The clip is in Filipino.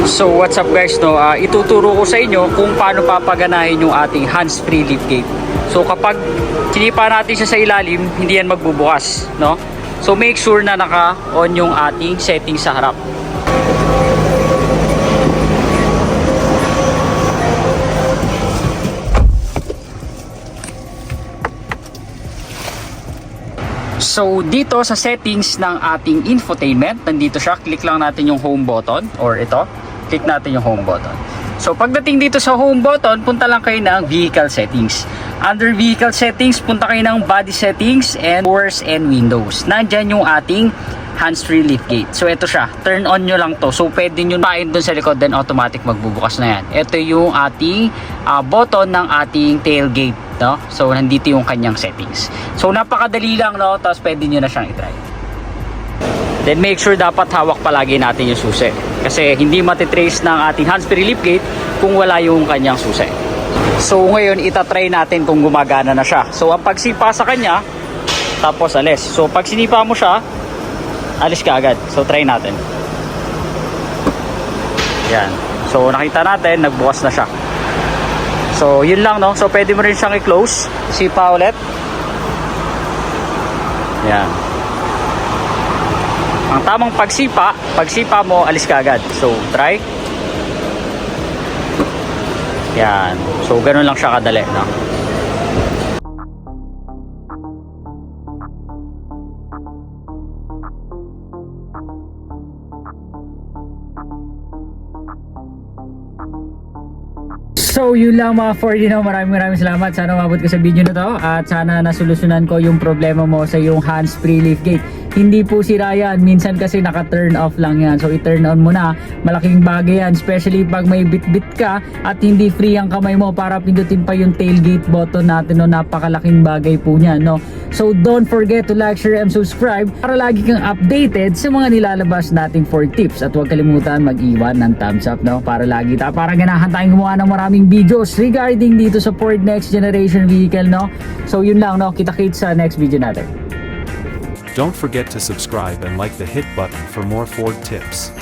So what's up guys, no? Ituturo ko sa inyo kung paano papaganahin yung ating hands-free liftgate. So kapag sinipa natin siya sa ilalim, hindi yan magbubukas, no? So make sure na naka-on yung ating setting sa harap. So dito sa settings ng ating infotainment, nandito siya, click lang natin yung home button or ito, click natin yung home button. So pagdating dito sa home button, punta lang kayo ng vehicle settings. Under vehicle settings, punta kayo ng body settings and doors and windows. Nandyan yung ating hands-free liftgate. So ito siya, turn on nyo lang to. So pwede nyo pain dun sa likod, then automatic magbubukas na yan. Ito yung ating button ng ating tailgate, no? So nandito yung kanyang settings. So napakadali lang, no? Tapos pwede nyo na siyang itry. Then make sure dapat hawak palagi natin yung susi. Kasi hindi matitrace ng ating hands-free liftgate kung wala yung kanyang susi. So ngayon itatry natin kung gumagana na siya. So ang pagsipa sa kanya, tapos alis. So pag sinipa mo siya, alis ka agad. So try natin. Yan. So nakita natin, nagbukas na siya. So yun lang, no? So pwede mo rin siyang i-close. Sipa ulit. Yan. Ang tamang pagsipa mo, alis ka agad. So try. Yan. So ganun lang siya kadali, no? So yun lang mga 4D, no? Maraming salamat. Sana umabot ka sa video na to at sana nasolusyonan ko yung problema mo sa yung hands-free liftgate. Hindi po sira yan. Minsan kasi naka-turn off lang yan. So i-turn on mo na. Malaking bagay yan. Especially pag may bit-bit ka at hindi free ang kamay mo para pindutin pa yung tailgate button natin, no? Napakalaking bagay po niyan, no? So don't forget to like, share, and subscribe para lagi kang updated sa mga nilalabas nating 4 tips. At huwag kalimutan mag-iwan ng thumbs up, no? Para lagi para ganahan tayong gumawa ng maraming videos regarding dito sa Ford next generation vehicle, no? So yun lang, no? Kita-kits sa next video natin. Don't forget to subscribe and like the hit button for more Ford tips.